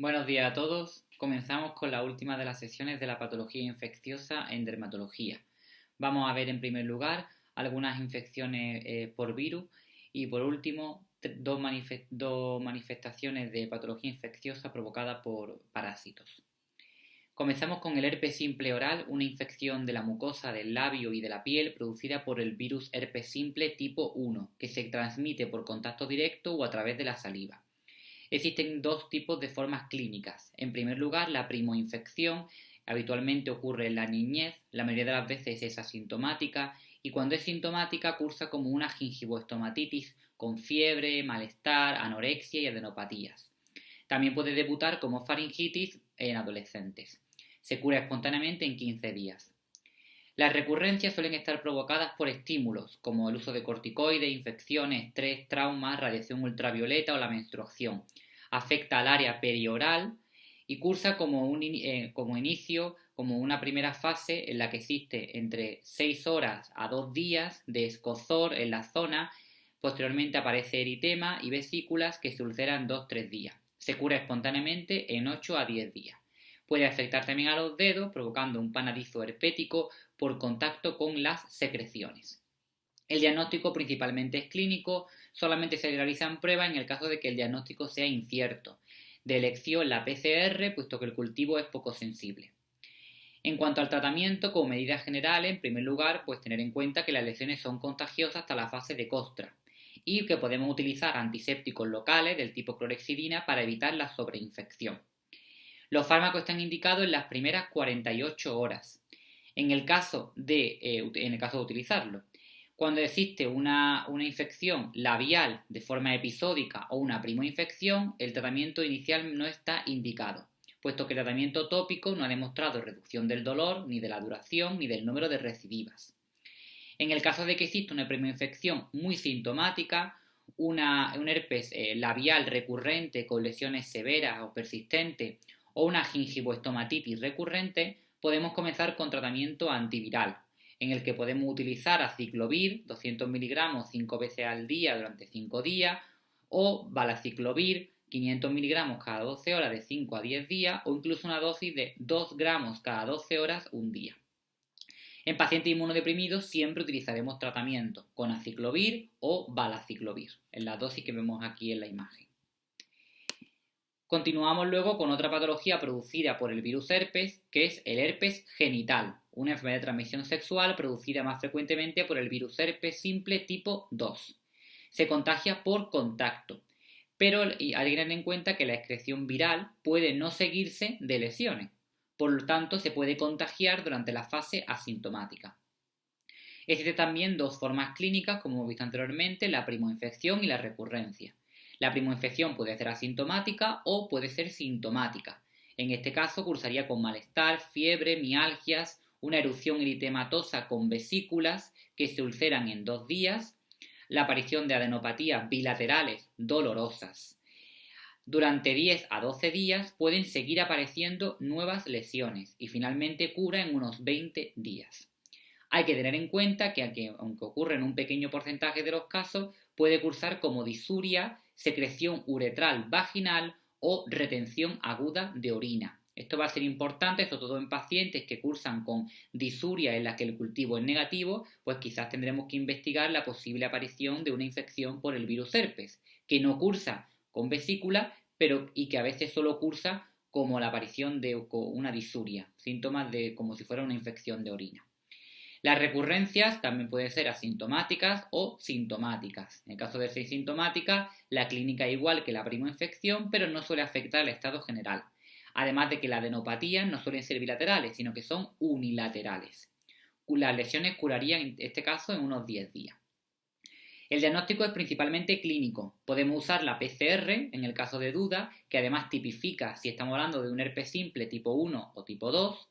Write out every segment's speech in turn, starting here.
Buenos días a todos. Comenzamos con la última de las sesiones de la patología infecciosa en dermatología. Vamos a ver en primer lugar algunas infecciones por virus y por último dos manifestaciones de patología infecciosa provocada por parásitos. Comenzamos con el herpes simple oral, una infección de la mucosa del labio y de la piel producida por el virus herpes simple tipo 1, que se transmite por contacto directo o a través de la saliva. Existen dos tipos de formas clínicas. En primer lugar, la primoinfección habitualmente ocurre en la niñez, la mayoría de las veces es asintomática y cuando es sintomática cursa como una gingivoestomatitis con fiebre, malestar, anorexia y adenopatías. También puede debutar como faringitis en adolescentes. Se cura espontáneamente en 15 días. Las recurrencias suelen estar provocadas por estímulos, como el uso de corticoides, infecciones, estrés, traumas, radiación ultravioleta o la menstruación. Afecta al área perioral y cursa como inicio, como una primera fase en la que existe entre 6 horas a 2 días de escozor en la zona. Posteriormente aparece eritema y vesículas que se ulceran 2-3 días. Se cura espontáneamente en 8 a 10 días. Puede afectar también a los dedos, provocando un panadizo herpético por contacto con las secreciones. El diagnóstico principalmente es clínico, solamente se realizan pruebas en el caso de que el diagnóstico sea incierto. De elección la PCR, puesto que el cultivo es poco sensible. En cuanto al tratamiento, como medidas generales, en primer lugar, pues tener en cuenta que las lesiones son contagiosas hasta la fase de costra y que podemos utilizar antisépticos locales del tipo clorhexidina para evitar la sobreinfección. Los fármacos están indicados en las primeras 48 horas, en el caso de utilizarlo. Cuando existe una infección labial de forma episódica o una primoinfección, el tratamiento inicial no está indicado, puesto que el tratamiento tópico no ha demostrado reducción del dolor, ni de la duración, ni del número de recidivas. En el caso de que exista una primoinfección muy sintomática, un herpes labial recurrente con lesiones severas o persistentes o una gingivoestomatitis recurrente, podemos comenzar con tratamiento antiviral, en el que podemos utilizar aciclovir, 200 miligramos 5 veces al día durante 5 días, o valaciclovir, 500 miligramos cada 12 horas de 5 a 10 días, o incluso una dosis de 2 gramos cada 12 horas un día. En pacientes inmunodeprimidos siempre utilizaremos tratamiento con aciclovir o valaciclovir, en la dosis que vemos aquí en la imagen. Continuamos luego con otra patología producida por el virus herpes, que es el herpes genital, una enfermedad de transmisión sexual producida más frecuentemente por el virus herpes simple tipo 2. Se contagia por contacto, pero hay que tener en cuenta que la excreción viral puede no seguirse de lesiones, por lo tanto se puede contagiar durante la fase asintomática. Existen también dos formas clínicas, como hemos visto anteriormente, la primoinfección y la recurrencia. La primoinfección puede ser asintomática o puede ser sintomática. En este caso cursaría con malestar, fiebre, mialgias, una erupción eritematosa con vesículas que se ulceran en 2 días, la aparición de adenopatías bilaterales dolorosas. Durante 10 a 12 días pueden seguir apareciendo nuevas lesiones y finalmente cura en unos 20 días. Hay que tener en cuenta que aunque ocurre en un pequeño porcentaje de los casos, puede cursar como disuria, secreción uretral vaginal o retención aguda de orina. Esto va a ser importante, sobre todo en pacientes que cursan con disuria en la que el cultivo es negativo, pues quizás tendremos que investigar la posible aparición de una infección por el virus herpes, que no cursa con vesícula, y que a veces solo cursa como la aparición de una disuria, síntomas de como si fuera una infección de orina. Las recurrencias también pueden ser asintomáticas o sintomáticas. En el caso de ser sintomática, la clínica es igual que la primoinfección, pero no suele afectar al estado general. Además de que las adenopatías no suelen ser bilaterales, sino que son unilaterales. Las lesiones curarían en este caso en unos 10 días. El diagnóstico es principalmente clínico. Podemos usar la PCR en el caso de duda, que además tipifica si estamos hablando de un herpes simple tipo 1 o tipo 2.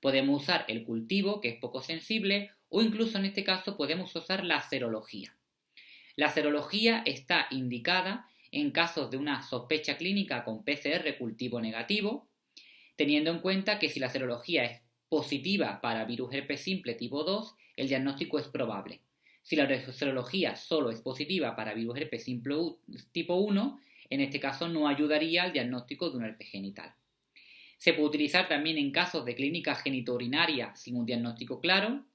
Podemos usar el cultivo, que es poco sensible, o incluso en este caso podemos usar la serología. La serología está indicada en casos de una sospecha clínica con PCR cultivo negativo, teniendo en cuenta que si la serología es positiva para virus herpes simple tipo 2, el diagnóstico es probable. Si la serología solo es positiva para virus herpes simple tipo 1, en este caso no ayudaría al diagnóstico de un herpes genital. Se puede utilizar también en casos de clínica genitourinaria sin un diagnóstico claro,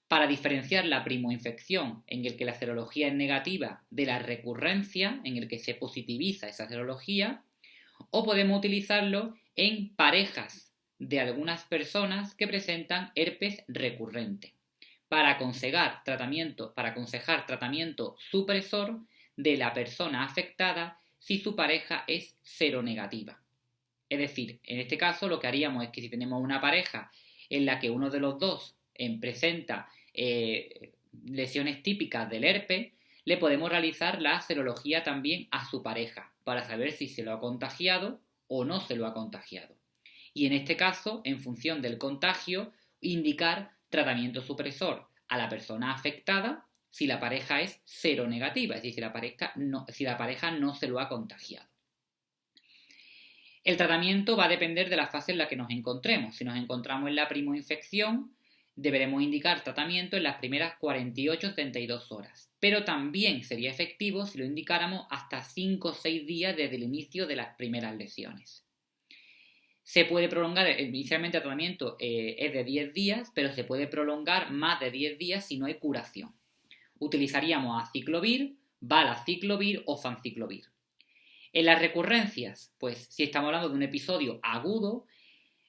para diferenciar la primoinfección, en el que la serología es negativa, de la recurrencia, en el que se positiviza esa serología, o podemos utilizarlo en parejas de algunas personas que presentan herpes recurrente, para aconsejar tratamiento supresor de la persona afectada si su pareja es seronegativa. Es decir, en este caso lo que haríamos es que si tenemos una pareja en la que uno de los dos presenta lesiones típicas del herpes, le podemos realizar la serología también a su pareja para saber si se lo ha contagiado o no se lo ha contagiado. Y en este caso, en función del contagio, indicar tratamiento supresor a la persona afectada si la pareja es seronegativa, es decir, si la pareja no se lo ha contagiado. El tratamiento va a depender de la fase en la que nos encontremos. Si nos encontramos en la primoinfección, deberemos indicar tratamiento en las primeras 48-72 horas, pero también sería efectivo si lo indicáramos hasta 5 o 6 días desde el inicio de las primeras lesiones. Se puede prolongar, inicialmente el tratamiento es de 10 días, pero se puede prolongar más de 10 días si no hay curación. Utilizaríamos aciclovir, valaciclovir o fanciclovir. En las recurrencias, pues si estamos hablando de un episodio agudo,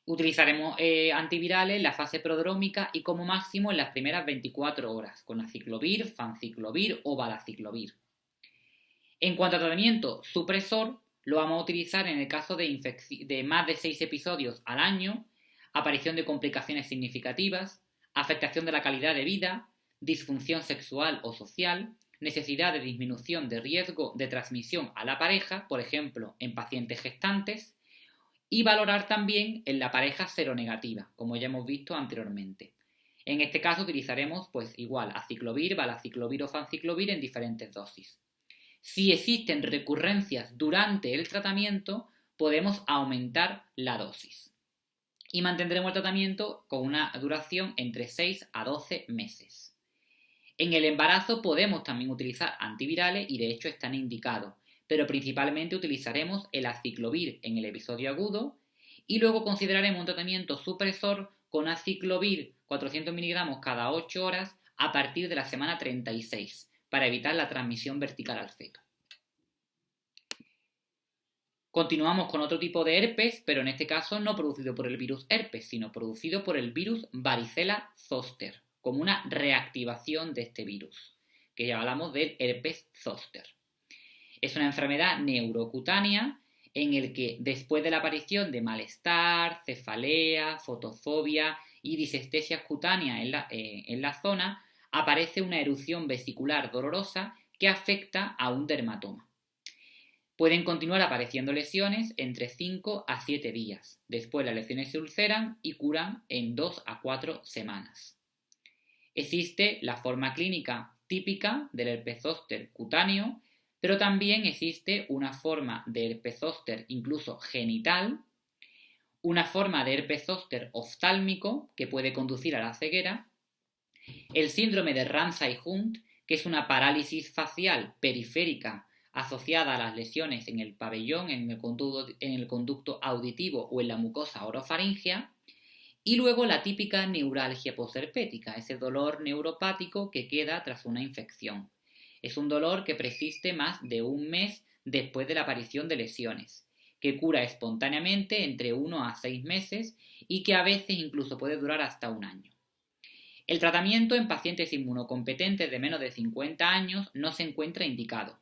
utilizaremos antivirales en la fase prodrómica y como máximo en las primeras 24 horas, con aciclovir, fanciclovir o valaciclovir. En cuanto a tratamiento supresor, lo vamos a utilizar en el caso de más de 6 episodios al año, aparición de complicaciones significativas, afectación de la calidad de vida, disfunción sexual o social, necesidad de disminución de riesgo de transmisión a la pareja, por ejemplo, en pacientes gestantes, y valorar también en la pareja seronegativa, como ya hemos visto anteriormente. En este caso utilizaremos pues igual aciclovir, valaciclovir o fanciclovir en diferentes dosis. Si existen recurrencias durante el tratamiento, podemos aumentar la dosis. Y mantendremos el tratamiento con una duración entre 6 a 12 meses. En el embarazo podemos también utilizar antivirales y de hecho están indicados, pero principalmente utilizaremos el aciclovir en el episodio agudo y luego consideraremos un tratamiento supresor con aciclovir 400 miligramos cada 8 horas a partir de la semana 36 para evitar la transmisión vertical al feto. Continuamos con otro tipo de herpes, pero en este caso no producido por el virus herpes, sino producido por el virus varicela zoster, como una reactivación de este virus, que ya hablamos del herpes zoster. Es una enfermedad neurocutánea en el que después de la aparición de malestar, cefalea, fotofobia y disestesias cutáneas en la zona, aparece una erupción vesicular dolorosa que afecta a un dermatoma. Pueden continuar apareciendo lesiones entre 5 a 7 días. Después las lesiones se ulceran y curan en 2 a 4 semanas. Existe la forma clínica típica del herpes zóster cutáneo, pero también existe una forma de herpes zóster incluso genital, una forma de herpes zóster oftálmico que puede conducir a la ceguera, el síndrome de Ramsay-Hunt, que es una parálisis facial periférica asociada a las lesiones en el pabellón, en el conducto auditivo o en la mucosa orofaringea, y luego la típica neuralgia posherpética, ese dolor neuropático que queda tras una infección. Es un dolor que persiste más de un mes después de la aparición de lesiones, que cura espontáneamente entre 1 a 6 meses y que a veces incluso puede durar hasta un año. El tratamiento en pacientes inmunocompetentes de menos de 50 años no se encuentra indicado.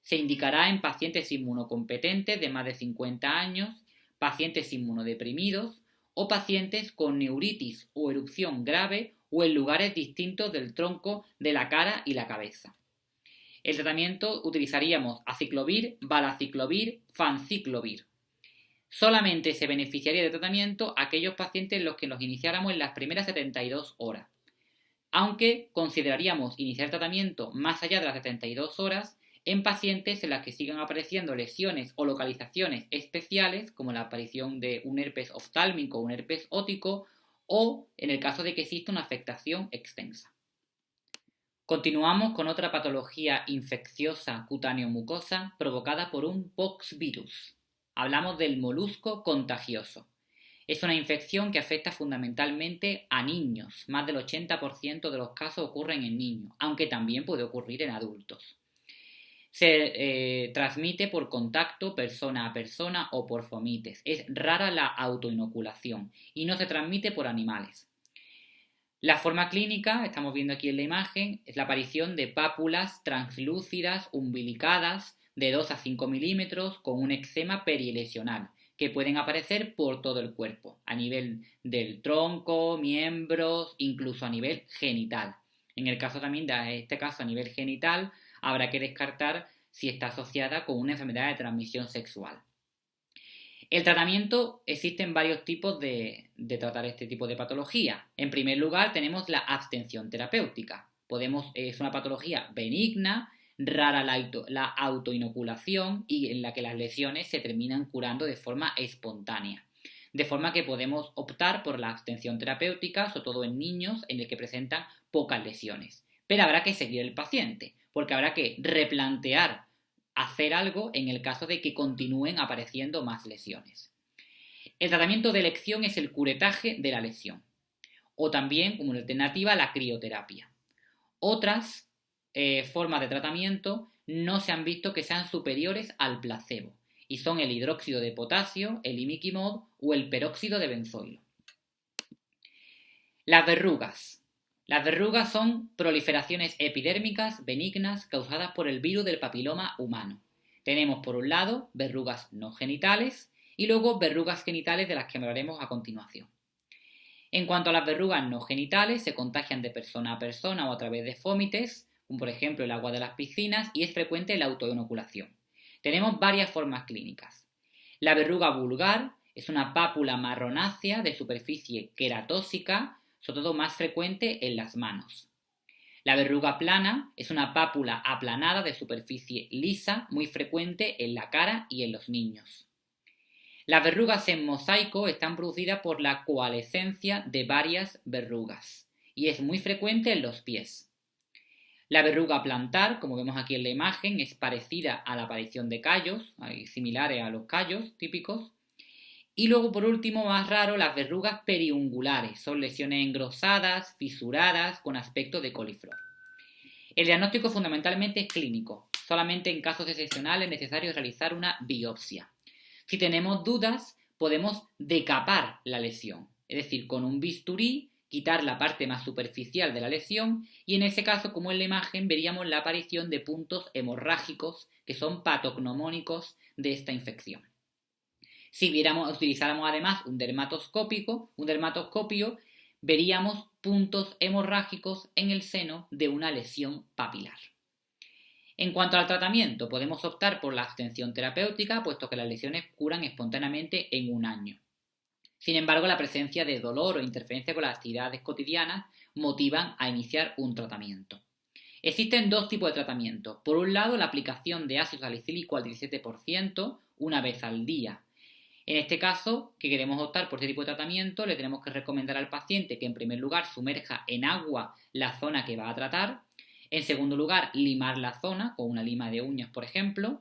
Se indicará en pacientes inmunocompetentes de más de 50 años, pacientes inmunodeprimidos o pacientes con neuritis o erupción grave o en lugares distintos del tronco de la cara y la cabeza. El tratamiento utilizaríamos aciclovir, valaciclovir, fanciclovir. Solamente se beneficiaría de tratamiento aquellos pacientes en los que los iniciáramos en las primeras 72 horas, aunque consideraríamos iniciar tratamiento más allá de las 72 horas en pacientes en las que sigan apareciendo lesiones o localizaciones especiales, como la aparición de un herpes oftálmico o un herpes ótico, o en el caso de que exista una afectación extensa. Continuamos con otra patología infecciosa cutáneo-mucosa provocada por un poxvirus. Hablamos del molusco contagioso. Es una infección que afecta fundamentalmente a niños. Más del 80% de los casos ocurren en niños, aunque también puede ocurrir en adultos. Se transmite por contacto persona a persona o por fomites. Es rara la autoinoculación y no se transmite por animales. La forma clínica, estamos viendo aquí en la imagen, es la aparición de pápulas translúcidas, umbilicadas, de 2 a 5 milímetros, con un eczema perilesional, que pueden aparecer por todo el cuerpo, a nivel del tronco, miembros, incluso a nivel genital. En el caso también de este caso a nivel genital, habrá que descartar si está asociada con una enfermedad de transmisión sexual. El tratamiento, existen varios tipos de tratar este tipo de patología. En primer lugar, tenemos la abstención terapéutica. Es una patología benigna, rara la autoinoculación y en la que las lesiones se terminan curando de forma espontánea. De forma que podemos optar por la abstención terapéutica, sobre todo en niños en el que presentan pocas lesiones. Pero habrá que seguir el paciente, porque habrá que replantear hacer algo en el caso de que continúen apareciendo más lesiones. El tratamiento de elección es el curetaje de la lesión, o también, como una alternativa, la crioterapia. Otras formas de tratamiento no se han visto que sean superiores al placebo, y son el hidróxido de potasio, el imiquimod o el peróxido de benzoilo. Las verrugas. Las verrugas son proliferaciones epidérmicas benignas causadas por el virus del papiloma humano. Tenemos por un lado verrugas no genitales y luego verrugas genitales de las que hablaremos a continuación. En cuanto a las verrugas no genitales, se contagian de persona a persona o a través de fómites, como por ejemplo el agua de las piscinas, y es frecuente la autoinoculación. Tenemos varias formas clínicas. La verruga vulgar es una pápula marronácea de superficie queratóxica, sobre todo más frecuente en las manos. La verruga plana es una pápula aplanada de superficie lisa, muy frecuente en la cara y en los niños. Las verrugas en mosaico están producidas por la coalescencia de varias verrugas y es muy frecuente en los pies. La verruga plantar, como vemos aquí en la imagen, es parecida a la aparición de callos, similares a los callos típicos. Y luego, por último, más raro, las verrugas periungulares. Son lesiones engrosadas, fisuradas, con aspecto de coliflor. El diagnóstico fundamentalmente es clínico. Solamente en casos excepcionales es necesario realizar una biopsia. Si tenemos dudas, podemos decapar la lesión. Es decir, con un bisturí, quitar la parte más superficial de la lesión y en ese caso, como en la imagen, veríamos la aparición de puntos hemorrágicos que son patognomónicos de esta infección. Si utilizáramos además un dermatoscopio, veríamos puntos hemorrágicos en el seno de una lesión papilar. En cuanto al tratamiento, podemos optar por la abstención terapéutica, puesto que las lesiones curan espontáneamente en un año. Sin embargo, la presencia de dolor o interferencia con las actividades cotidianas motivan a iniciar un tratamiento. Existen dos tipos de tratamiento. Por un lado, la aplicación de ácido salicílico al 17% una vez al día. En este caso, que queremos optar por este tipo de tratamiento, le tenemos que recomendar al paciente que en primer lugar sumerja en agua la zona que va a tratar. En segundo lugar, limar la zona con una lima de uñas, por ejemplo.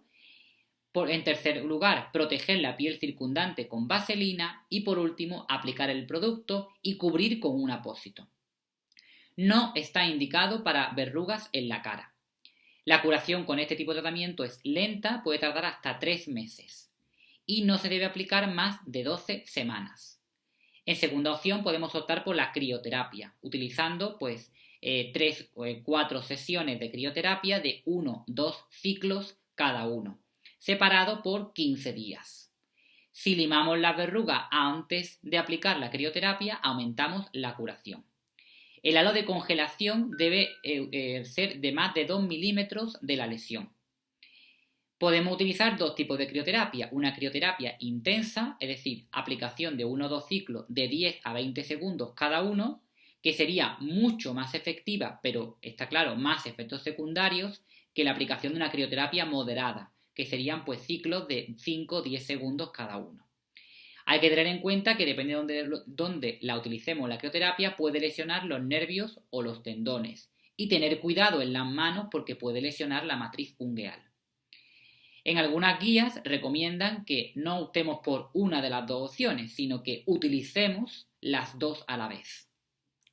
En tercer lugar, proteger la piel circundante con vaselina. Y por último, aplicar el producto y cubrir con un apósito. No está indicado para verrugas en la cara. La curación con este tipo de tratamiento es lenta, puede tardar hasta 3 meses. Y no se debe aplicar más de 12 semanas. En segunda opción podemos optar por la crioterapia, utilizando 3 o 4 sesiones de crioterapia de 1-2 ciclos cada uno, separado por 15 días. Si limamos la verruga antes de aplicar la crioterapia, aumentamos la curación. El halo de congelación debe ser de más de 2 milímetros de la lesión. Podemos utilizar dos tipos de crioterapia. Una crioterapia intensa, es decir, aplicación de 1 o 2 ciclos de 10 a 20 segundos cada uno, que sería mucho más efectiva, pero está claro, más efectos secundarios que la aplicación de una crioterapia moderada, que serían ciclos de 5 o 10 segundos cada uno. Hay que tener en cuenta que depende de dónde la utilicemos la crioterapia, puede lesionar los nervios o los tendones y tener cuidado en las manos porque puede lesionar la matriz ungueal. En algunas guías recomiendan que no optemos por una de las dos opciones, sino que utilicemos las dos a la vez,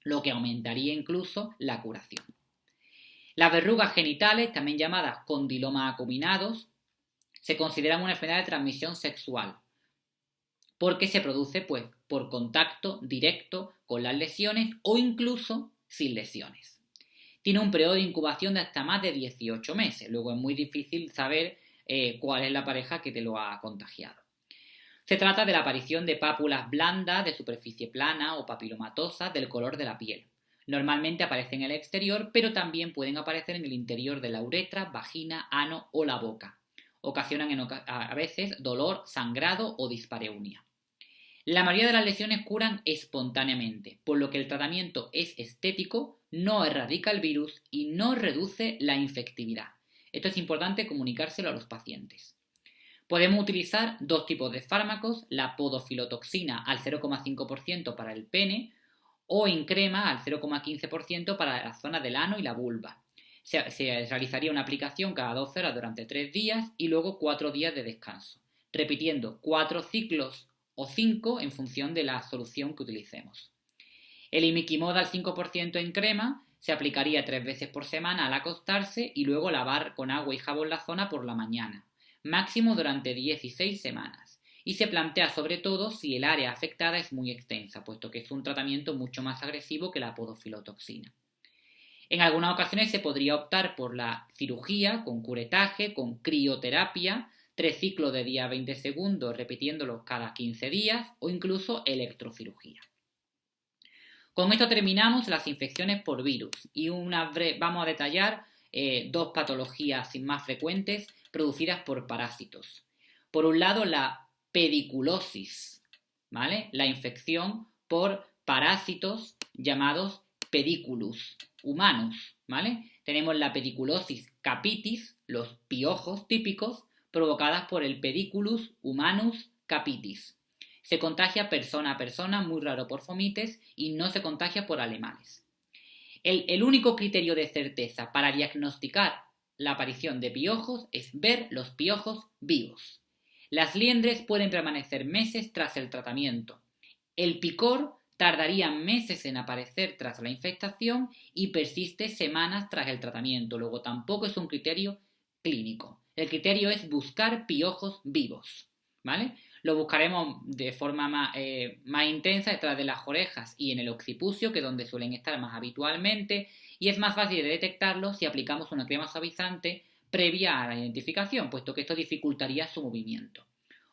lo que aumentaría incluso la curación. Las verrugas genitales, también llamadas condilomas acuminados, se consideran una enfermedad de transmisión sexual porque se produce por contacto directo con las lesiones o incluso sin lesiones. Tiene un periodo de incubación de hasta más de 18 meses, luego es muy difícil saber cuál es la pareja que te lo ha contagiado. Se trata de la aparición de pápulas blandas de superficie plana o papilomatosas del color de la piel. Normalmente aparecen en el exterior, pero también pueden aparecer en el interior de la uretra, vagina, ano o la boca. Ocasionan a veces dolor, sangrado o dispareunia. La mayoría de las lesiones curan espontáneamente, por lo que el tratamiento es estético, no erradica el virus y no reduce la infectividad. Esto es importante comunicárselo a los pacientes. Podemos utilizar dos tipos de fármacos, la podofilotoxina al 0,5% para el pene o en crema al 0,15% para la zona del ano y la vulva. Se realizaría una aplicación cada 12 horas durante 3 días y luego 4 días de descanso, repitiendo 4 ciclos o 5 en función de la solución que utilicemos. El imiquimod al 5% en crema se aplicaría 3 veces por semana al acostarse y luego lavar con agua y jabón la zona por la mañana, máximo durante 16 semanas. Y se plantea sobre todo si el área afectada es muy extensa, puesto que es un tratamiento mucho más agresivo que la podofilotoxina. En algunas ocasiones se podría optar por la cirugía con curetaje, con crioterapia, 3 ciclos de día 20 segundos repitiéndolos cada 15 días o incluso electrocirugía. Con esto terminamos las infecciones por virus y vamos a detallar 2 patologías más frecuentes producidas por parásitos. Por un lado, la pediculosis, ¿vale? La infección por parásitos llamados pediculus humanos, ¿vale? Tenemos la pediculosis capitis, los piojos típicos, provocadas por el Pediculus humanus capitis. Se contagia persona a persona, muy raro por fomites, y no se contagia por animales. El único criterio de certeza para diagnosticar la aparición de piojos es ver los piojos vivos. Las liendres pueden permanecer meses tras el tratamiento. El picor tardaría meses en aparecer tras la infectación y persiste semanas tras el tratamiento. Luego tampoco es un criterio clínico. El criterio es buscar piojos vivos, ¿vale? Lo buscaremos de forma más intensa detrás de las orejas y en el occipucio, que es donde suelen estar más habitualmente, y es más fácil de detectarlo si aplicamos una crema suavizante previa a la identificación, puesto que esto dificultaría su movimiento.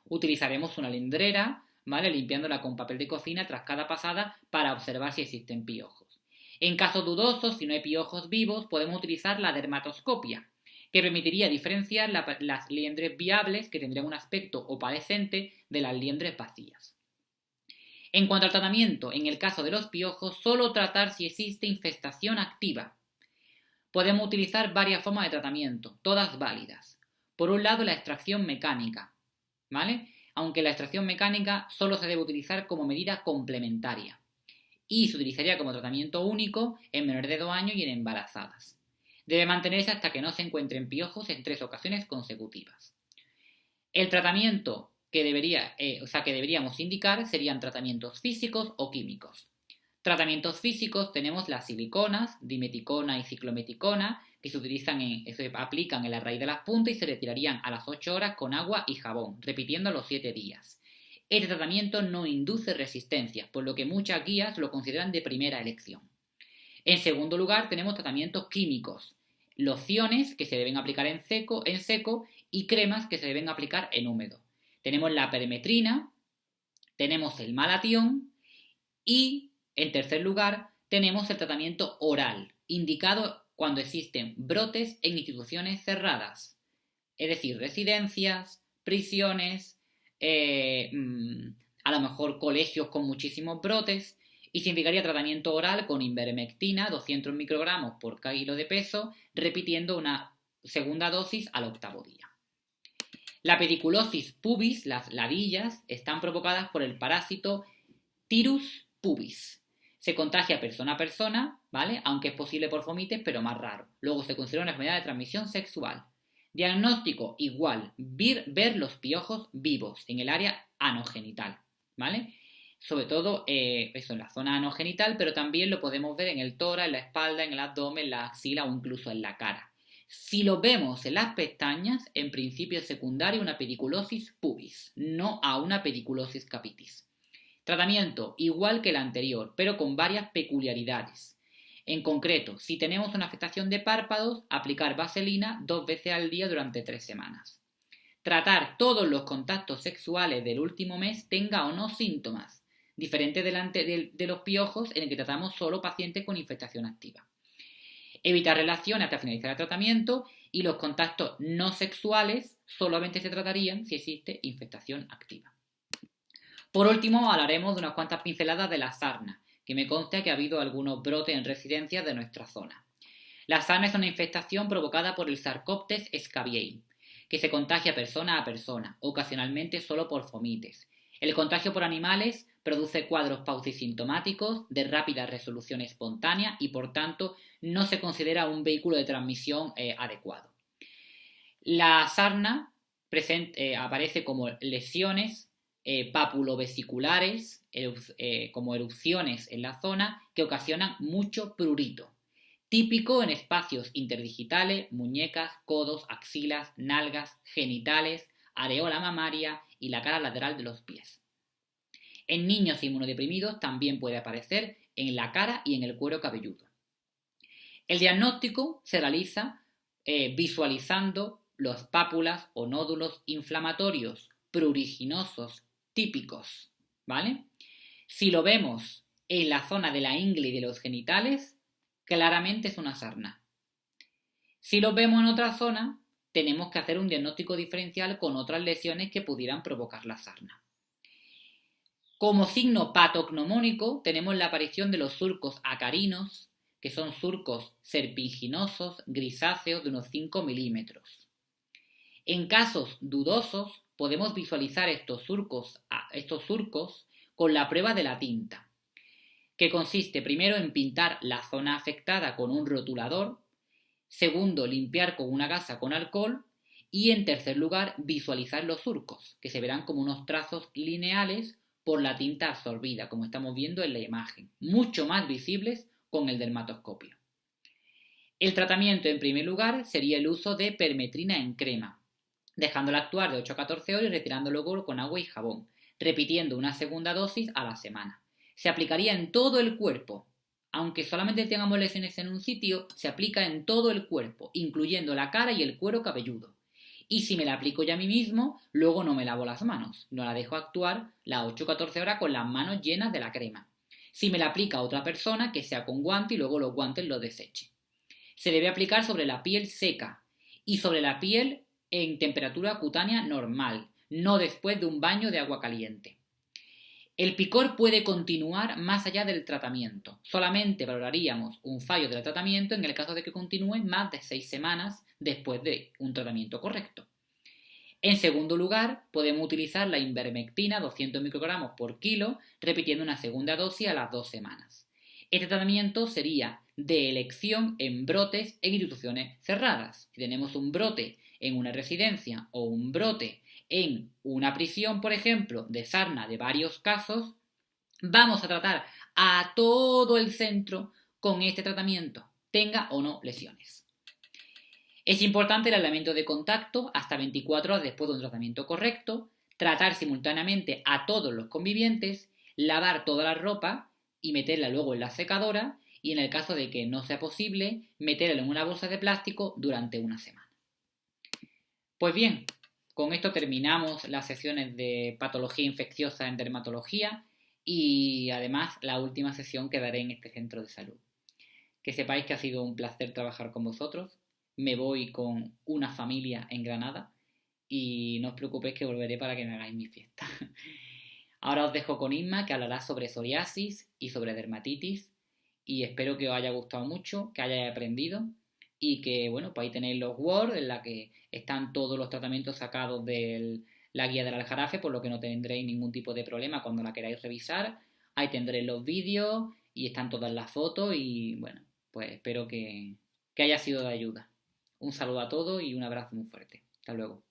Utilizaremos una liendrera, ¿vale? Limpiándola con papel de cocina tras cada pasada para observar si existen piojos. En casos dudosos, si no hay piojos vivos, podemos utilizar la dermatoscopia, que permitiría diferenciar las liendres viables, que tendrían un aspecto opalescente, de las liendres vacías. En cuanto al tratamiento, en el caso de los piojos, solo tratar si existe infestación activa. Podemos utilizar varias formas de tratamiento, todas válidas. Por un lado, la extracción mecánica, ¿vale? Aunque la extracción mecánica solo se debe utilizar como medida complementaria y se utilizaría como tratamiento único en menores de 2 años y en embarazadas. Debe mantenerse hasta que no se encuentren piojos en 3 ocasiones consecutivas. El tratamiento que deberíamos indicar serían tratamientos físicos o químicos. Tratamientos físicos tenemos las siliconas, dimeticona y ciclometicona, que se aplican en la raíz de las puntas y se retirarían a las 8 horas con agua y jabón, repitiendo los 7 días. Este tratamiento no induce resistencia, por lo que muchas guías lo consideran de primera elección. En segundo lugar, tenemos tratamientos químicos, lociones que se deben aplicar en seco y cremas que se deben aplicar en húmedo. Tenemos la perimetrina, tenemos el malatión y, en tercer lugar, tenemos el tratamiento oral, indicado cuando existen brotes en instituciones cerradas, es decir, residencias, prisiones, a lo mejor colegios con muchísimos brotes, y se indicaría tratamiento oral con ivermectina, 200 microgramos por kilo de peso, repitiendo una segunda dosis al 8º día. La pediculosis pubis, las ladillas, están provocadas por el parásito Tirus pubis. Se contagia persona a persona ¿vale? Aunque es posible por fomites, pero más raro. Luego se considera una enfermedad de transmisión sexual. Diagnóstico, igual, ver los piojos vivos en el área anogenital, ¿vale? Sobre todo eso en la zona anogenital, pero también lo podemos ver en el tórax, en la espalda, en el abdomen, en la axila o incluso en la cara. Si lo vemos en las pestañas, en principio es secundaria a una pediculosis pubis, no a una pediculosis capitis. Tratamiento igual que el anterior, pero con varias peculiaridades. En concreto, si tenemos una afectación de párpados, aplicar vaselina 2 veces al día durante 3 semanas. Tratar todos los contactos sexuales del último mes, tenga o no síntomas, diferente de los piojos en el que tratamos solo pacientes con infectación activa. Evitar relaciones hasta finalizar el tratamiento y los contactos no sexuales solamente se tratarían si existe infectación activa. Por último, hablaremos de unas cuantas pinceladas de la sarna, que me consta que ha habido algunos brotes en residencias de nuestra zona. La sarna es una infectación provocada por el Sarcoptes scabiei, que se contagia persona a persona, ocasionalmente solo por fomites. El contagio por animales produce cuadros paucisintomáticos de rápida resolución espontánea y por tanto no se considera un vehículo de transmisión adecuado. La sarna aparece como lesiones papulovesiculares, como erupciones en la zona que ocasionan mucho prurito, típico en espacios interdigitales, muñecas, codos, axilas, nalgas, genitales, areola mamaria y la cara lateral de los pies. En niños inmunodeprimidos también puede aparecer en la cara y en el cuero cabelludo. El diagnóstico se realiza visualizando las pápulas o nódulos inflamatorios pruriginosos típicos, ¿vale? Si lo vemos en la zona de la ingle y de los genitales, claramente es una sarna. Si lo vemos en otra zona, tenemos que hacer un diagnóstico diferencial con otras lesiones que pudieran provocar la sarna. Como signo patognomónico tenemos la aparición de los surcos acarinos, que son surcos serpinginosos grisáceos de unos 5 milímetros. En casos dudosos podemos visualizar estos surcos con la prueba de la tinta, que consiste primero en pintar la zona afectada con un rotulador, segundo limpiar con una gasa con alcohol y en tercer lugar visualizar los surcos, que se verán como unos trazos lineales por la tinta absorbida, como estamos viendo en la imagen, mucho más visibles con el dermatoscopio. El tratamiento en primer lugar sería el uso de permetrina en crema, dejándola actuar de 8 a 14 horas y retirándolo con agua y jabón, repitiendo una segunda dosis a la semana. Se aplicaría en todo el cuerpo. Aunque solamente tengamos lesiones en un sitio, se aplica en todo el cuerpo, incluyendo la cara y el cuero cabelludo. Y si me la aplico yo a mí mismo, luego no me lavo las manos, no la dejo actuar las 8 o 14 horas con las manos llenas de la crema. Si me la aplica a otra persona, que sea con guante y luego los guantes los deseche. Se debe aplicar sobre la piel seca y sobre la piel en temperatura cutánea normal, no después de un baño de agua caliente. El picor puede continuar más allá del tratamiento. Solamente valoraríamos un fallo del tratamiento en el caso de que continúe más de 6 semanas después de un tratamiento correcto. En segundo lugar, podemos utilizar la ivermectina 200 microgramos por kilo, repitiendo una segunda dosis a las 2 semanas. Este tratamiento sería de elección en brotes en instituciones cerradas. Si tenemos un brote en una residencia o un brote en una prisión, por ejemplo, de sarna de varios casos, vamos a tratar a todo el centro con este tratamiento, tenga o no lesiones. Es importante el aislamiento de contacto hasta 24 horas después de un tratamiento correcto, tratar simultáneamente a todos los convivientes, lavar toda la ropa y meterla luego en la secadora y en el caso de que no sea posible, meterla en una bolsa de plástico durante una semana. Pues bien, con esto terminamos las sesiones de patología infecciosa en dermatología y además la última sesión que daré en este centro de salud. Que sepáis que ha sido un placer trabajar con vosotros. Me voy con una familia en Granada y no os preocupéis que volveré para que me hagáis mi fiesta. Ahora os dejo con Inma, que hablará sobre psoriasis y sobre dermatitis y espero que os haya gustado mucho, que hayáis aprendido y que, bueno, pues ahí tenéis los Word en la que están todos los tratamientos sacados de la guía del Aljarafe, por lo que no tendréis ningún tipo de problema cuando la queráis revisar. Ahí tendréis los vídeos, y están todas las fotos y bueno, pues espero que haya sido de ayuda. Un saludo a todos y un abrazo muy fuerte. Hasta luego.